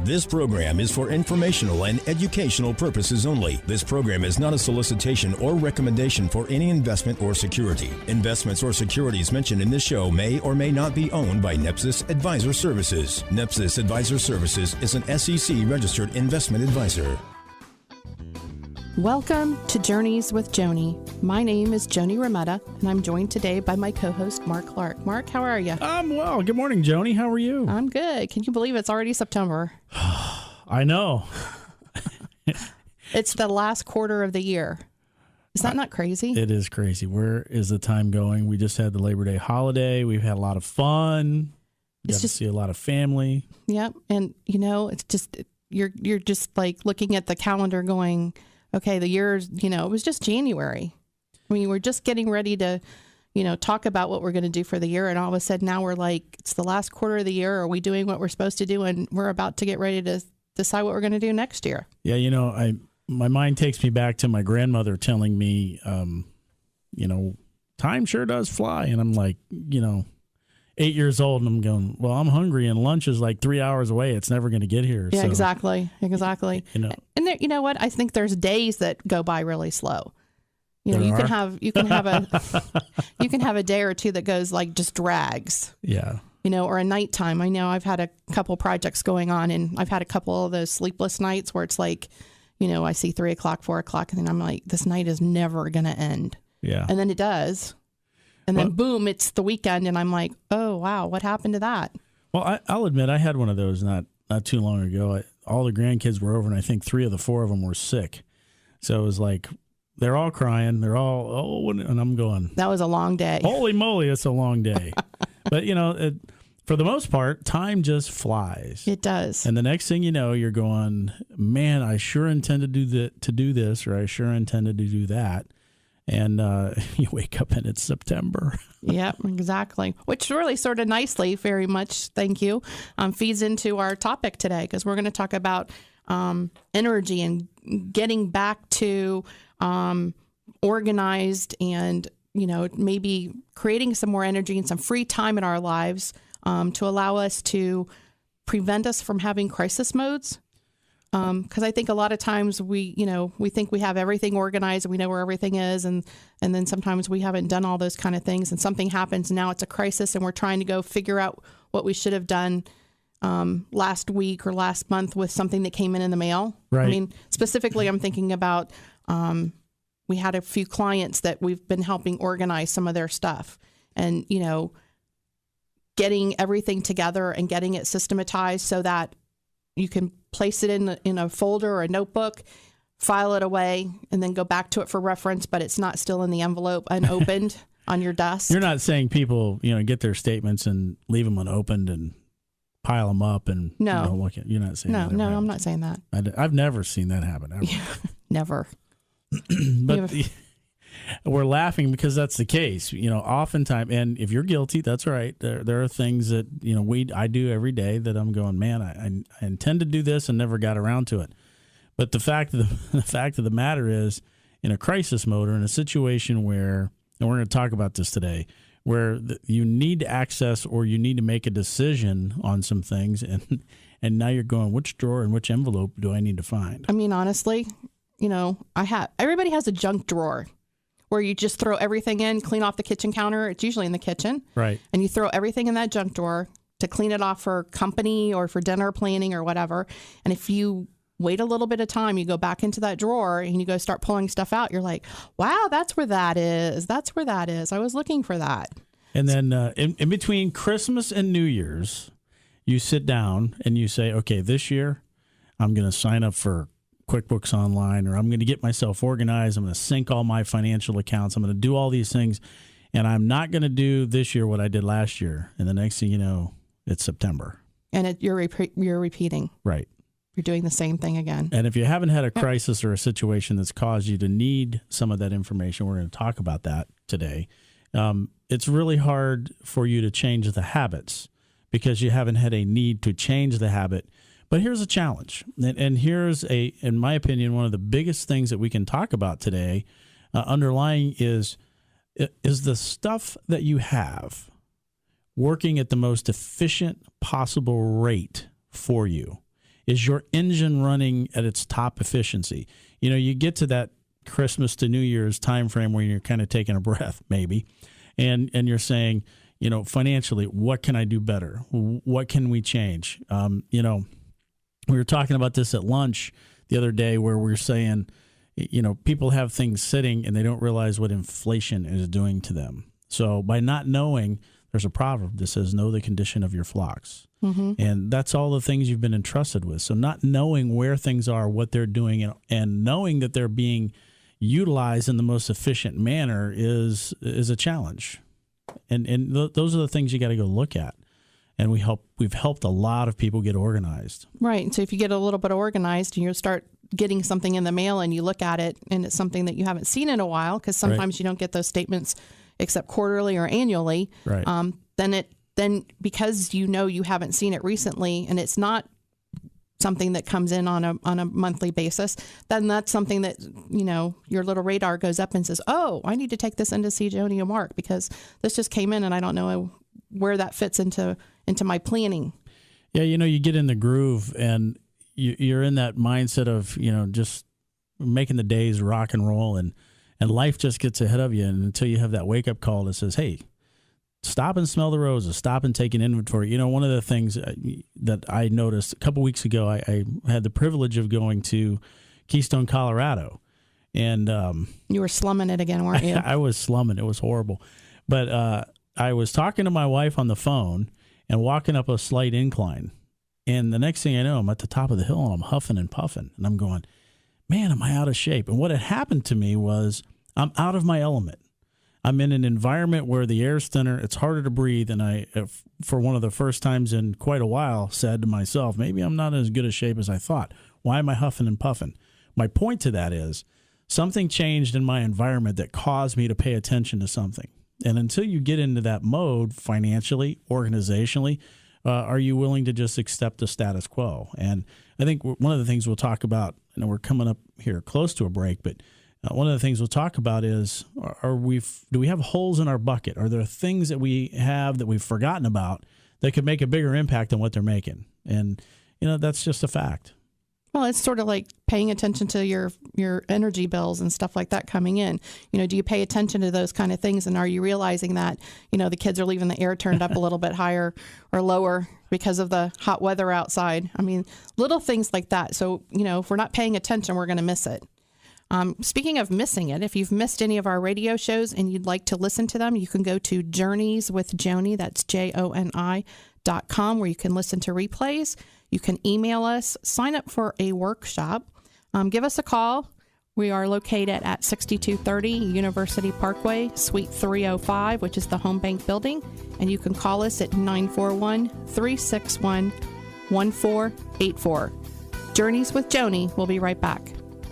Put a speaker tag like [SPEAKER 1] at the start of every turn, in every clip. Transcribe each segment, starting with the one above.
[SPEAKER 1] This program is for informational and educational purposes only. This program is not a solicitation or recommendation for any investment or security. Investments or securities mentioned in this show may or may not be owned by NEPSIS Advisor Services. NEPSIS Advisor Services is an SEC-registered investment advisor.
[SPEAKER 2] Welcome to Journeys with Joni. My name is Joni Rametta, and I'm joined today by my co-host, Mark Clark. Mark, how are you?
[SPEAKER 3] I'm well. Good morning, Joni. How are you?
[SPEAKER 2] I'm good. Can you believe it's already September?
[SPEAKER 3] I know.
[SPEAKER 2] It's the last quarter of the year. Is that not crazy?
[SPEAKER 3] It is crazy. Where is the time going? We just had the Labor Day holiday. We've had a lot of fun. Got to see a lot of family.
[SPEAKER 2] Yep. And, you know, it's just, you're just like looking at the calendar going, okay, the year's, it was just January. I mean, we're just getting ready to, talk about what we're going to do for the year. And all of a sudden now we're like, it's the last quarter of the year. Are we doing what we're supposed to do? And we're about to get ready to decide what we're going to do next year.
[SPEAKER 3] Yeah, my mind takes me back to my grandmother telling me, time sure does fly. And I'm like, 8 years old, and I'm going, well, I'm hungry, and lunch is like 3 hours away. It's never going to get here.
[SPEAKER 2] Yeah,
[SPEAKER 3] so,
[SPEAKER 2] exactly. And there, you know what? I think there's days that go by really slow. You can have a day or two that goes like just drags.
[SPEAKER 3] Yeah.
[SPEAKER 2] Or a nighttime. I know I've had a couple projects going on, and I've had a couple of those sleepless nights where it's like, I see 3 o'clock, 4 o'clock, and then I'm like, this night is never going to end. Yeah. And then it does. And then, boom, it's the weekend, and I'm like, oh, wow, what happened to that?
[SPEAKER 3] Well, I'll admit I had one of those not too long ago. All the grandkids were over, and I think 3 of the 4 of them were sick. So it was like they're all crying. They're all, and I'm going.
[SPEAKER 2] That was a long day.
[SPEAKER 3] Holy moly, it's a long day. But, for the most part, time just flies.
[SPEAKER 2] It does.
[SPEAKER 3] And the next thing you know, you're going, man, I sure intended to do this, or I sure intended to do that. And you wake up and it's September.
[SPEAKER 2] Yep, exactly. Which really sort of nicely, very much, thank you, feeds into our topic today, because we're going to talk about energy and getting back to organized and, maybe creating some more energy and some free time in our lives to allow us to prevent us from having crisis modes. Because I think a lot of times we think we have everything organized and we know where everything is. And then sometimes we haven't done all those kind of things, and something happens and now it's a crisis and we're trying to go figure out what we should have done last week or last month with something that came in the mail.
[SPEAKER 3] Right.
[SPEAKER 2] I mean, specifically, I'm thinking about we had a few clients that we've been helping organize some of their stuff, and, getting everything together and getting it systematized so that you can place it in a folder or a notebook, file it away, and then go back to it for reference, but it's not still in the envelope unopened on your desk.
[SPEAKER 3] You're not saying people, get their statements and leave them unopened and pile them up and look at. You're not saying that.
[SPEAKER 2] No, I'm not saying that.
[SPEAKER 3] I've never seen that happen. Ever.
[SPEAKER 2] Never.
[SPEAKER 3] But we're laughing because that's the case. Oftentimes, and if you're guilty, that's right. There are things that I do every day that I'm going, man, I intend to do this and never got around to it. But the fact of the matter is, in a crisis mode or in a situation where, and we're going to talk about this today, where you need to access or you need to make a decision on some things, and now you're going, which drawer and which envelope do I need to find?
[SPEAKER 2] I mean, honestly, everybody has a junk drawer where you just throw everything in, clean off the kitchen counter. It's usually in the kitchen. Right. And you throw everything in that junk drawer to clean it off for company or for dinner planning or whatever. And if you wait a little bit of time, you go back into that drawer and you go start pulling stuff out. You're like, wow, that's where that is. That's where that is. I was looking for that.
[SPEAKER 3] And then in between Christmas and New Year's, you sit down and you say, okay, this year I'm going to sign up for QuickBooks Online, or I'm going to get myself organized. I'm going to sync all my financial accounts. I'm going to do all these things, and I'm not going to do this year what I did last year. And the next thing you know, it's September.
[SPEAKER 2] And you're repeating.
[SPEAKER 3] Right.
[SPEAKER 2] You're doing the same thing again.
[SPEAKER 3] And if you haven't had a crisis or a situation that's caused you to need some of that information, we're going to talk about that today. It's really hard for you to change the habits because you haven't had a need to change the habit. But here's a challenge, and here's in my opinion, one of the biggest things that we can talk about today. Underlying is the stuff that you have working at the most efficient possible rate for you. Is your engine running at its top efficiency? You know, you get to that Christmas to New Year's time frame where you're kind of taking a breath, maybe, and you're saying, you know, financially, what can I do better? What can we change? You know, we were talking about this at lunch the other day where we were saying, you know, people have things sitting and they don't realize what inflation is doing to them. So by not knowing, there's a proverb that says, know the condition of your flocks. Mm-hmm. And that's all the things you've been entrusted with. So not knowing where things are, what they're doing, and knowing that they're being utilized in the most efficient manner is a challenge. And those are the things you got to go look at. And we've helped a lot of people get organized. Right.
[SPEAKER 2] And so if you get a little bit organized and you start getting something in the mail and you look at it and it's something that you haven't seen in a while, because sometimes you don't get those statements except quarterly or annually,
[SPEAKER 3] right.
[SPEAKER 2] Then because you haven't seen it recently and it's not something that comes in on a monthly basis, then that's something that, you know, your little radar goes up and says, oh, I need to take this in to see Joni and Mark because this just came in and I don't know where that fits into my planning.
[SPEAKER 3] Yeah, you know, you get in the groove and you're in that mindset of, you know, just making the days rock and roll and life just gets ahead of you. And until you have that wake up call that says, hey, stop and smell the roses, stop and take an inventory. You know, one of the things that I noticed a couple weeks ago, I had the privilege of going to Keystone, Colorado. And
[SPEAKER 2] you were slumming it again, weren't you?
[SPEAKER 3] I was slumming. It was horrible. But I was talking to my wife on the phone and walking up a slight incline. And the next thing I know, I'm at the top of the hill and I'm huffing and puffing. And I'm going, man, am I out of shape? And what had happened to me was I'm out of my element. I'm in an environment where the air's thinner, it's harder to breathe, and I, for one of the first times in quite a while, said to myself, maybe I'm not in as good a shape as I thought. Why am I huffing and puffing? My point to that is something changed in my environment that caused me to pay attention to something. And until you get into that mode financially, organizationally, are you willing to just accept the status quo? And I think one of the things we'll talk about, and we're coming up here close to a break, but one of the things we'll talk about is, do we have holes in our bucket? Are there things that we have that we've forgotten about that could make a bigger impact than what they're making? And, you know, that's just a fact.
[SPEAKER 2] Well, it's sort of like paying attention to your energy bills and stuff like that coming in. You know, do you pay attention to those kind of things? And are you realizing that, you know, the kids are leaving the air turned up a little bit higher or lower because of the hot weather outside? I mean, little things like that. So, you know, if we're not paying attention, we're going to miss it. Speaking of missing it, if you've missed any of our radio shows and you'd like to listen to them, you can go to Journeys with Joni, that's JONI.com, where you can listen to replays. You can email us, sign up for a workshop, give us a call. We are located at 6230 University Parkway, Suite 305, which is the Home Bank building. And you can call us at 941-361-1484. Journeys with Joni. We'll be right back.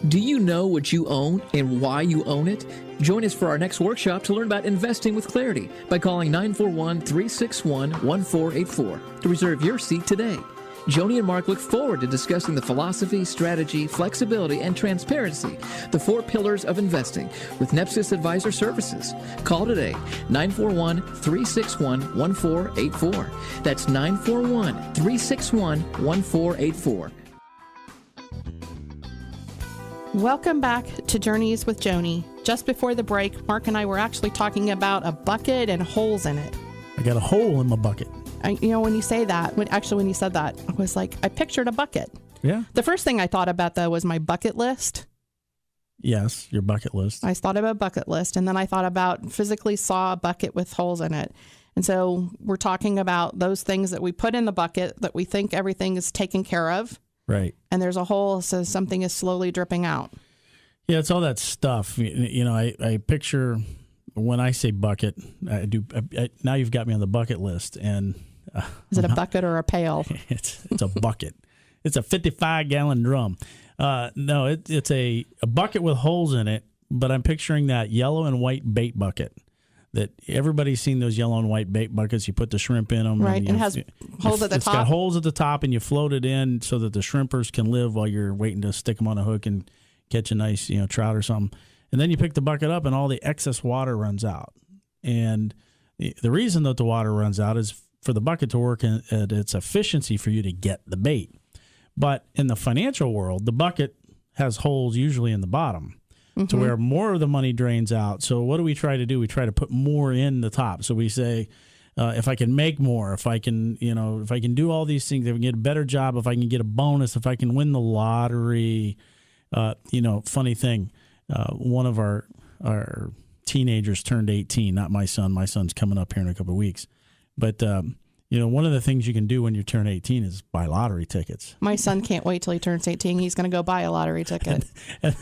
[SPEAKER 4] Do you know what you own and why you own it? Join us for our next workshop to learn about investing with clarity by calling 941-361-1484 to reserve your seat today. Joni and Mark look forward to discussing the philosophy, strategy, flexibility, and transparency, the 4 pillars of investing, with NEPSIS Advisor Services. Call today, 941-361-1484. That's 941-361-1484.
[SPEAKER 2] Welcome back to Journeys with Joni. Just before the break, Mark and I were actually talking about a bucket and holes in it.
[SPEAKER 3] I got a hole in my bucket.
[SPEAKER 2] When you say that, when you said that, I was like, I pictured a bucket.
[SPEAKER 3] Yeah.
[SPEAKER 2] The first thing I thought about, though, was my bucket list.
[SPEAKER 3] Yes, your bucket list.
[SPEAKER 2] I thought about a bucket list, and then I thought about physically saw a bucket with holes in it. And so we're talking about those things that we put in the bucket that we think everything is taken care of.
[SPEAKER 3] Right.
[SPEAKER 2] And there's a hole, so something is slowly dripping out.
[SPEAKER 3] Yeah, it's all that stuff. You know, I picture when I say bucket, I do. Now you've got me on the bucket list. And
[SPEAKER 2] is it a bucket or a pail?
[SPEAKER 3] It's a bucket. It's a 55-gallon drum. No, it's a bucket with holes in it, but I'm picturing that yellow and white bait bucket. That everybody's seen those yellow and white bait buckets. You put the shrimp in them.
[SPEAKER 2] Right, and it has holes at the top.
[SPEAKER 3] It's got holes at the top, and you float it in so that the shrimpers can live while you're waiting to stick them on a hook and catch a nice, trout or something. And then you pick the bucket up, and all the excess water runs out. And the reason that the water runs out is for the bucket to work at its efficiency for you to get the bait. But in the financial world, the bucket has holes usually in the bottom to where more of the money drains out. So what do we try to do? We try to put more in the top. So we say, if I can make more, if I can, if I can do all these things, if I can get a better job, if I can get a bonus, if I can win the lottery, funny thing, one of our teenagers turned 18, not my son. My son's coming up here in a couple of weeks. But, one of the things you can do when you turn 18 is buy lottery tickets.
[SPEAKER 2] My son can't wait till he turns 18. He's going to go buy a lottery ticket.
[SPEAKER 3] and,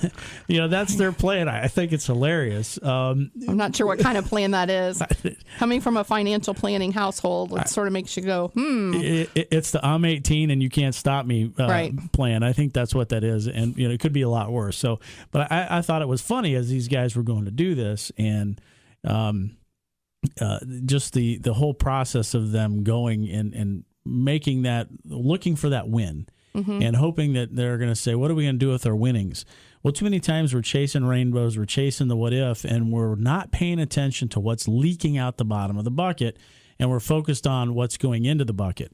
[SPEAKER 3] that's their plan. I think it's hilarious.
[SPEAKER 2] I'm not sure what kind of plan that is. Coming from a financial planning household, it sort of makes you go,
[SPEAKER 3] It's the I'm 18 and you can't stop me plan. I think that's what that is. And, it could be a lot worse. So, but I thought it was funny as these guys were going to do this, and just the whole process of them going and making that, looking for that win and hoping that they're going to say, what are we going to do with our winnings? Well, too many times we're chasing rainbows, we're chasing the what if, and we're not paying attention to what's leaking out the bottom of the bucket, and we're focused on what's going into the bucket.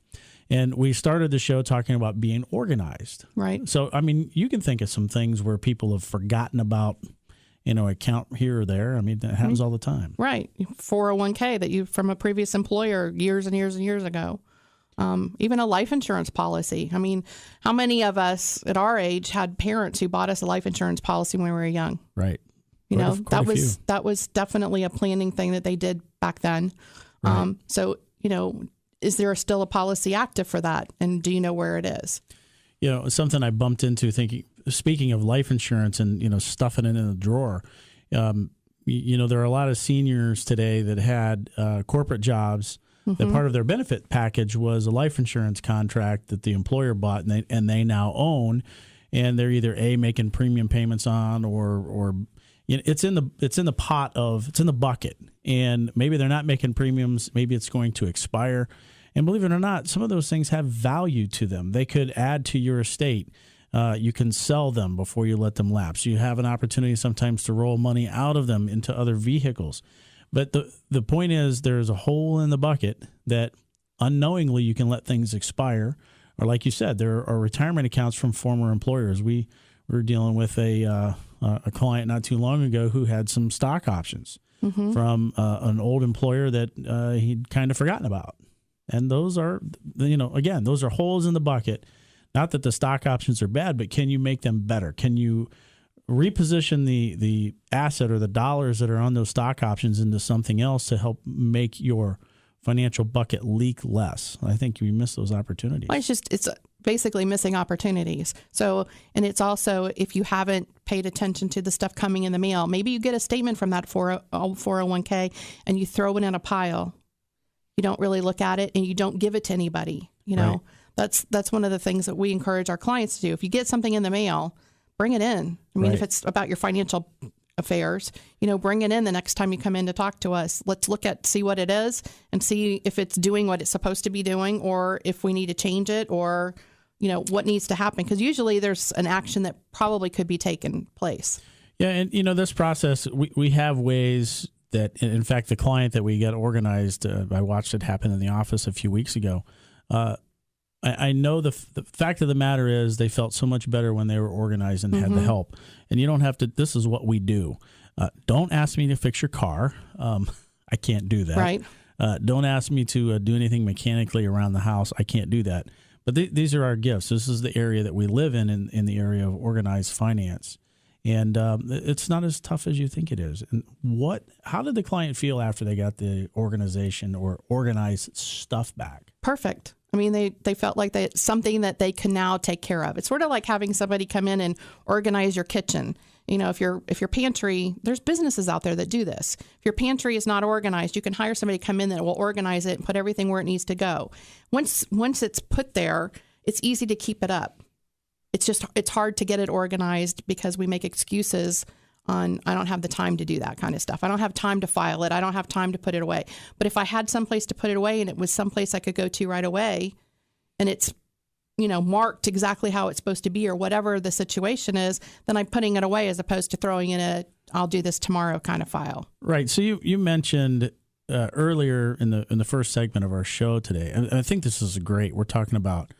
[SPEAKER 3] And we started the show talking about being organized.
[SPEAKER 2] Right.
[SPEAKER 3] So, you can think of some things where people have forgotten about account here or there. That happens all the time.
[SPEAKER 2] Right. 401k that you from a previous employer years and years and years ago. Even a life insurance policy. How many of us at our age had parents who bought us a life insurance policy when we were young?
[SPEAKER 3] Right.
[SPEAKER 2] That was definitely a planning thing that they did back then.
[SPEAKER 3] Right.
[SPEAKER 2] So, is there still a policy active for that? And do you know where it is?
[SPEAKER 3] Something I bumped into speaking of life insurance and, stuffing it in a drawer, there are a lot of seniors today that had corporate jobs that part of their benefit package was a life insurance contract that the employer bought and they now own, and they're either making premium payments on or it's in the bucket, and maybe they're not making premiums. Maybe it's going to expire. And believe it or not, some of those things have value to them. They could add to your estate. You can sell them before you let them lapse. You have an opportunity sometimes to roll money out of them into other vehicles. But the point is, there's a hole in the bucket that unknowingly you can let things expire. Or like you said, there are retirement accounts from former employers. We were dealing with a client not too long ago who had some stock options from an old employer that he'd kind of forgotten about. And those are, again, those are holes in the bucket. Not that the stock options are bad, but can you make them better? Can you reposition the asset or the dollars that are on those stock options into something else to help make your financial bucket leak less? I think we miss those opportunities.
[SPEAKER 2] Well, it's basically missing opportunities. So, and it's also, if you haven't paid attention to the stuff coming in the mail, maybe you get a statement from that 401k and you throw it in a pile. You don't really look at it and you don't give it to anybody.
[SPEAKER 3] Right.
[SPEAKER 2] That's one of the things that we encourage our clients to do. If you get something in the mail, bring it in. If it's about your financial affairs, bring it in the next time you come in to talk to us. Let's see what it is and see if it's doing what it's supposed to be doing, or if we need to change it, or, what needs to happen. Because usually there's an action that probably could be taken place.
[SPEAKER 3] Yeah. And, this process, we have ways that, in fact, the client that we got organized, I watched it happen in the office a few weeks ago. I know the fact of the matter is they felt so much better when they were organized and had the help. And you don't have to, this is what we do. Don't ask me to fix your car. I can't do that.
[SPEAKER 2] Right.
[SPEAKER 3] Don't ask me to do anything mechanically around the house. I can't do that. But these are our gifts. This is the area that we live in the area of organized finance. And it's not as tough as you think it is. And how did the client feel after they got the organization or organized stuff back?
[SPEAKER 2] Perfect. They felt like it's something that they can now take care of. It's sort of like having somebody come in and organize your kitchen. If your pantry, there's businesses out there that do this. If your pantry is not organized, you can hire somebody to come in that will organize it and put everything where it needs to go. Once it's put there, it's easy to keep it up. It's hard to get it organized because we make excuses on, I don't have the time to do that kind of stuff. I don't have time to file it. I don't have time to put it away. But if I had someplace to put it away and it was someplace I could go to right away, and it's, marked exactly how it's supposed to be or whatever the situation is, then I'm putting it away as opposed to throwing in I'll do this tomorrow kind of file.
[SPEAKER 3] Right. So you mentioned earlier in the first segment of our show today, and I think this is great. We're talking about,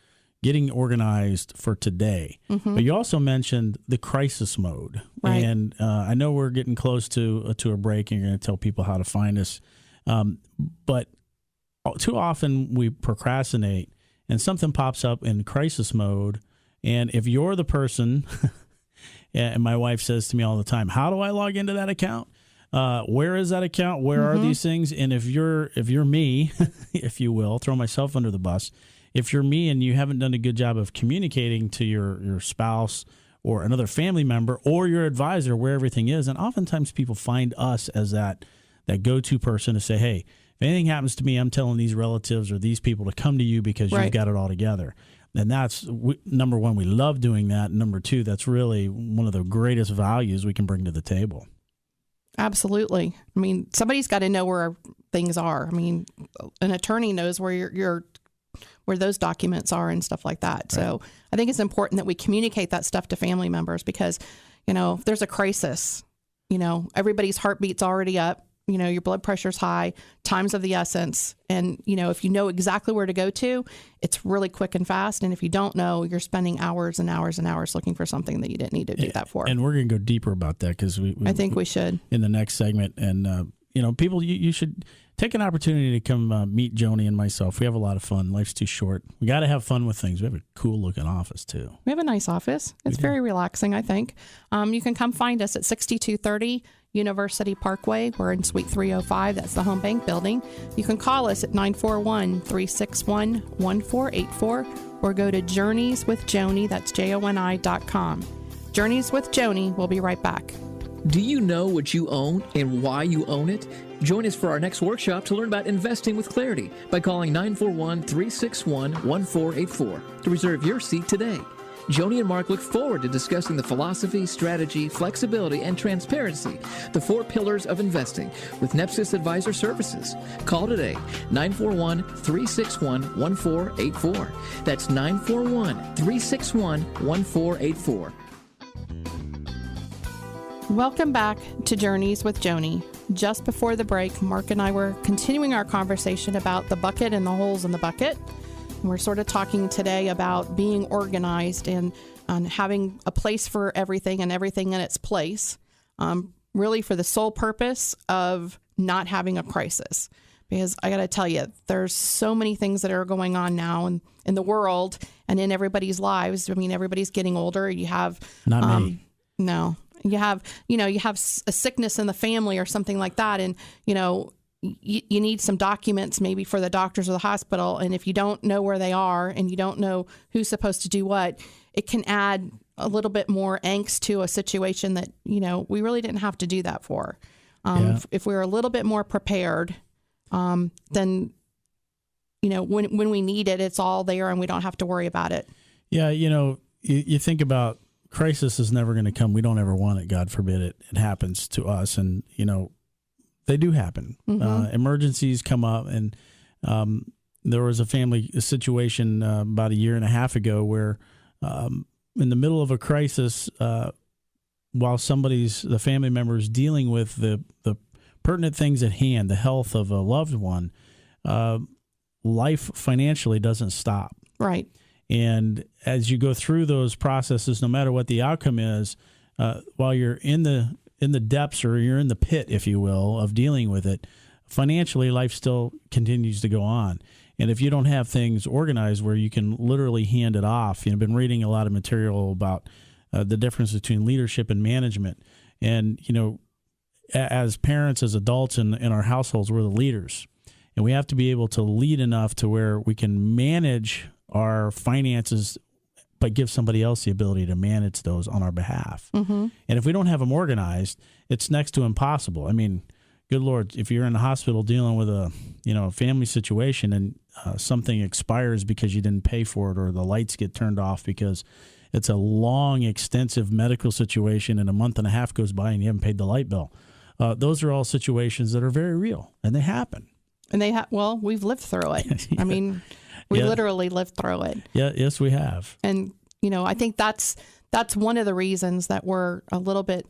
[SPEAKER 3] getting organized for today. But you also mentioned the crisis mode.
[SPEAKER 2] Right.
[SPEAKER 3] And I know we're getting close to a break, and you're going to tell people how to find us. But too often we procrastinate, and something pops up in crisis mode. And if you're the person, and my wife says to me all the time, how do I log into that account? Where is that account? Where are these things? And if you're me, if you will, throw myself under the bus. If you're me and you haven't done a good job of communicating to your spouse or another family member or your advisor where everything is, and oftentimes people find us as that go-to person to say, hey, if anything happens to me, I'm telling these relatives or these people to come to you because you've got it all together. And that's, number one, we love doing that. Number two, that's really one of the greatest values we can bring to the table. Absolutely.
[SPEAKER 2] I mean, somebody's got to know where things are. I mean, an attorney knows where where those documents are and stuff like that. Right. So I think it's important that we communicate that stuff to family members because, if there's a crisis, everybody's heartbeat's already up, your blood pressure's high, time's of the essence. And, if you know exactly where to go to, it's really quick and fast. And if you don't know, you're spending hours and hours and hours looking for something that you didn't need to do that for.
[SPEAKER 3] And we're going to go deeper about that because I
[SPEAKER 2] think we should
[SPEAKER 3] in the next segment. And, people, you should take an opportunity to come meet Joni and myself. We have a lot of fun. Life's too short. We got to have fun with things. We have a cool looking office too.
[SPEAKER 2] We have a nice office. It's very relaxing, I think. You can come find us at 6230 University Parkway. We're in Suite 305. That's the Home Bank building. You can call us at 941-361-1484 or go to journeyswithjoni, that's JONI.com. Journeys with Joni. We'll be right back.
[SPEAKER 4] Do you know what you own and why you own it? Join us for our next workshop to learn about investing with clarity by calling 941-361-1484 to reserve your seat today. Joni and Mark look forward to discussing the philosophy, strategy, flexibility, and transparency, the 4 pillars of investing, with NEPSIS Advisor Services. Call today, 941-361-1484. That's 941-361-1484.
[SPEAKER 2] Welcome back to Journeys with Joni. Just before the break, Mark and I were continuing our conversation about the bucket and the holes in the bucket. We're sort of talking today about being organized and having a place for everything and everything in its place, really for the sole purpose of not having a crisis. Because I got to tell you, there's so many things that are going on now in the world and in everybody's lives. I mean, everybody's getting older. You have...
[SPEAKER 3] Not me.
[SPEAKER 2] No. You have a sickness in the family or something like that. And, you need some documents maybe for the doctors or the hospital. And if you don't know where they are and you don't know who's supposed to do what, it can add a little bit more angst to a situation that, we really didn't have to do that for. If we were a little bit more prepared, then, when we need it, it's all there and we don't have to worry about it.
[SPEAKER 3] Yeah. You think about crisis is never going to come. We don't ever want it. God forbid it happens to us. And, they do happen. Emergencies come up. And there was a situation about 1.5 years ago where in the middle of a crisis, while the family member is dealing with the pertinent things at hand, the health of a loved one, life financially doesn't stop.
[SPEAKER 2] Right.
[SPEAKER 3] And as you go through those processes, no matter what the outcome is, while you're in the depths or you're in the pit, if you will, of dealing with it, financially, life still continues to go on. And if you don't have things organized where you can literally hand it off, I've been reading a lot of material about the difference between leadership and management. And, as parents, as adults in our households, we're the leaders. And we have to be able to lead enough to where we can manage our finances, but give somebody else the ability to manage those on our behalf. And if we don't have them organized, it's next to impossible. I mean, good Lord, if you're in the hospital dealing with a family situation and something expires because you didn't pay for it, or the lights get turned off because it's a long, extensive medical situation and 1.5 months goes by and you haven't paid the light bill. Those are all situations that are very real, and they happen.
[SPEAKER 2] And we've lived through it. I mean... We literally lived through it.
[SPEAKER 3] Yeah, yes, we have.
[SPEAKER 2] And, I think that's one of the reasons that we're a little bit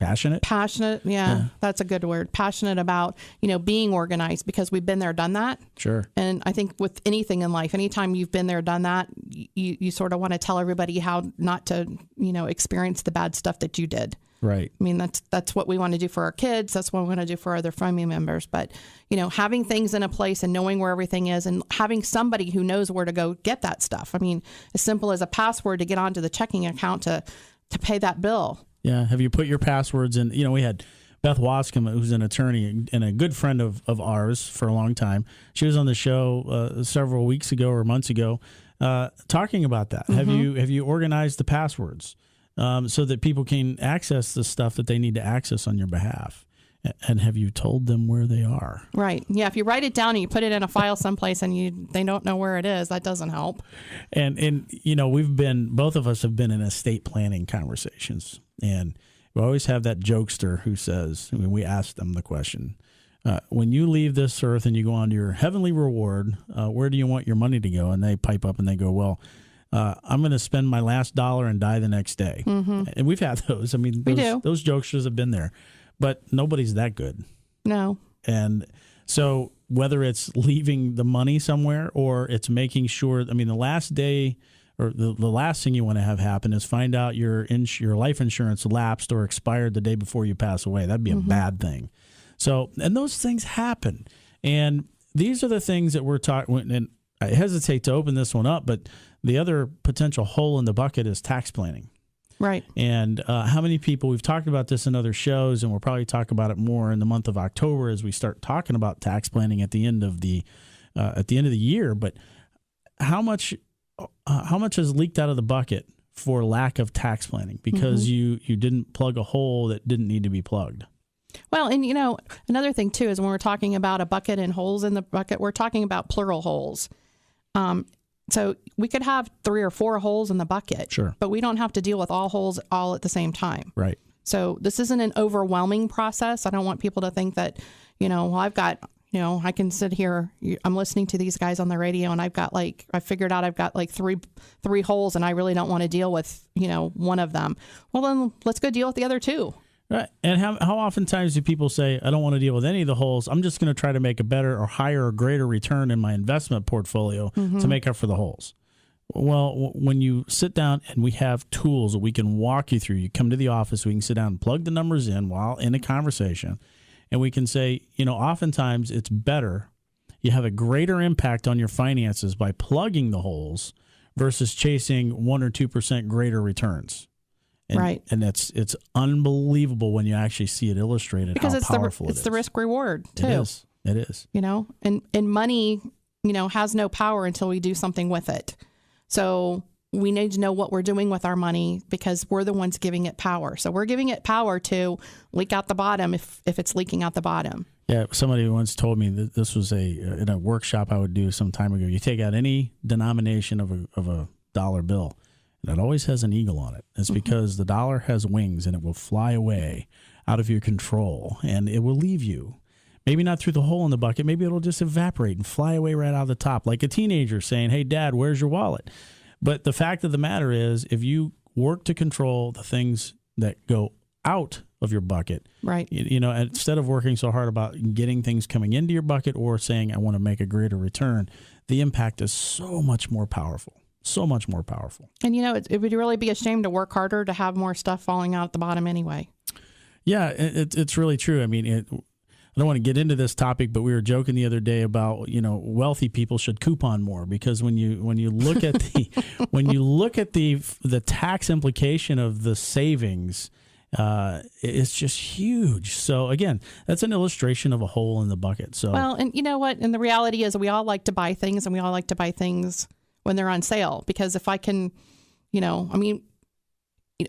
[SPEAKER 3] Passionate.
[SPEAKER 2] Yeah, that's a good word. Passionate about, being organized, because we've been there, done that.
[SPEAKER 3] Sure.
[SPEAKER 2] And I think with anything in life, anytime you've been there, done that, you sort of want to tell everybody how not to, experience the bad stuff that you did.
[SPEAKER 3] Right.
[SPEAKER 2] I mean, that's what we want to do for our kids. That's what we want to do for other family members. But, having things in a place and knowing where everything is and having somebody who knows where to go get that stuff. I mean, as simple as a password to get onto the checking account to pay that bill.
[SPEAKER 3] Yeah. Have you put your passwords in? We had Beth Wascom, who's an attorney and a good friend of ours for a long time. She was on the show several weeks ago or months ago talking about that.
[SPEAKER 2] Mm-hmm.
[SPEAKER 3] Have you organized the passwords so that people can access the stuff that they need to access on your behalf? And have you told them where they are?
[SPEAKER 2] Right. Yeah. If you write it down and you put it in a file someplace and they don't know where it is, that doesn't help.
[SPEAKER 3] And both of us have been in estate planning conversations, and we always have that jokester who says, when we ask them the question, when you leave this earth and you go on to your heavenly reward, where do you want your money to go? And they pipe up and they go, well, I'm going to spend my last dollar and die the next day.
[SPEAKER 2] Mm-hmm.
[SPEAKER 3] And we've had those. I mean, those jokesters have been there, but nobody's that good.
[SPEAKER 2] No.
[SPEAKER 3] And so whether it's leaving the money somewhere or it's making sure, the last day or the last thing you want to have happen is find out your life insurance lapsed or expired the day before you pass away. That'd be a bad thing. So, and those things happen. And these are the things that we're talking, and I hesitate to open this one up, but the other potential hole in the bucket is tax planning.
[SPEAKER 2] Right.
[SPEAKER 3] And how many people, we've talked about this in other shows, and we'll probably talk about it more in the month of October as we start talking about tax planning at the end of the year. But how much has leaked out of the bucket for lack of tax planning because you didn't plug a hole that didn't need to be plugged?
[SPEAKER 2] Well, and another thing too is when we're talking about a bucket and holes in the bucket, we're talking about plural holes. So we could have 3 or 4 holes in the bucket,
[SPEAKER 3] sure,
[SPEAKER 2] but we don't have to deal with all holes all at the same time.
[SPEAKER 3] Right.
[SPEAKER 2] So this isn't an overwhelming process. I don't want people to think that, I've got, I can sit here, I'm listening to these guys on the radio and I've got I figured out I've got three holes and I really don't want to deal with, one of them. Well, then let's go deal with the other 2.
[SPEAKER 3] Right. And how oftentimes do people say, I don't want to deal with any of the holes. I'm just going to try to make a better or higher or greater return in my investment portfolio to make up for the holes. Well, when you sit down and we have tools that we can walk you through, you come to the office, we can sit down and plug the numbers in while in a conversation. And we can say, oftentimes it's better. You have a greater impact on your finances by plugging the holes versus chasing 1 or 2% greater returns. And,
[SPEAKER 2] right.
[SPEAKER 3] And it's unbelievable when you actually see it illustrated
[SPEAKER 2] because
[SPEAKER 3] how powerful it is.
[SPEAKER 2] It's the risk reward too.
[SPEAKER 3] It is.
[SPEAKER 2] And money, has no power until we do something with it. So we need to know what we're doing with our money because we're the ones giving it power. So we're giving it power to leak out the bottom if it's leaking out the bottom. Yeah,
[SPEAKER 3] somebody once told me that this was in a workshop I would do some time ago. You take out any denomination of a dollar bill, and it always has an eagle on it. It's because the dollar has wings and it will fly away out of your control and it will leave you. Maybe not through the hole in the bucket. Maybe it'll just evaporate and fly away right out of the top, like a teenager saying, hey, Dad, where's your wallet? But the fact of the matter is, if you work to control the things that go out of your bucket,
[SPEAKER 2] right?
[SPEAKER 3] Instead of working so hard about getting things coming into your bucket or saying, I want to make a greater return, the impact is so much more powerful. So much more powerful.
[SPEAKER 2] And, it would really be a shame to work harder to have more stuff falling out at the bottom anyway.
[SPEAKER 3] Yeah, it's really true. I mean, I don't want to get into this topic, but we were joking the other day about, wealthy people should coupon more because when you look at the tax implication of the savings, it's just huge. So again, that's an illustration of a hole in the bucket. So
[SPEAKER 2] well, and you know what? And the reality is we all like to buy things and we all like to buy things when they're on sale, because if I can,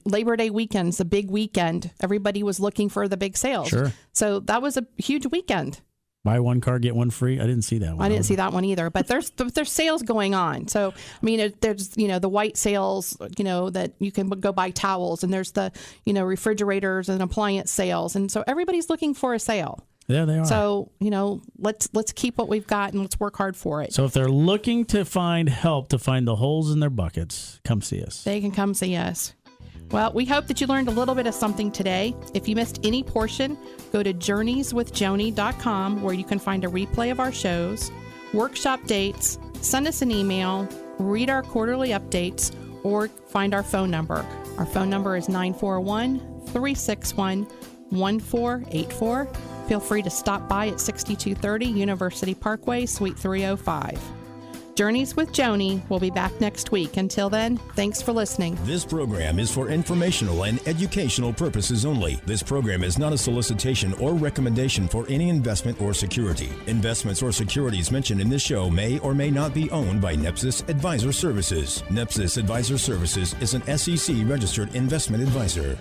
[SPEAKER 2] Labor Day weekend's a big weekend. Everybody was looking for the big sales. Sure. So that was a huge weekend.
[SPEAKER 3] Buy one car, get one free. I didn't see that one.
[SPEAKER 2] I didn't see that one either, but there's sales going on. So, there's, the white sales, that you can go buy towels, and there's the, refrigerators and appliance sales. And so everybody's looking for a sale.
[SPEAKER 3] Yeah, they are.
[SPEAKER 2] So, let's keep what we've got and let's work hard for it.
[SPEAKER 3] So if they're looking to find help to find the holes in their buckets, come see us.
[SPEAKER 2] They can come see us. Well, we hope that you learned a little bit of something today. If you missed any portion, go to journeyswithjoni.com where you can find a replay of our shows, workshop dates, send us an email, read our quarterly updates, or find our phone number. Our phone number is 941-361-1484. Feel free to stop by at 6230 University Parkway, Suite 305. Journeys with Joni will be back next week. Until then, thanks for listening.
[SPEAKER 1] This program is for informational and educational purposes only. This program is not a solicitation or recommendation for any investment or security. Investments or securities mentioned in this show may or may not be owned by NEPSIS Advisor Services. NEPSIS Advisor Services is an SEC registered investment advisor.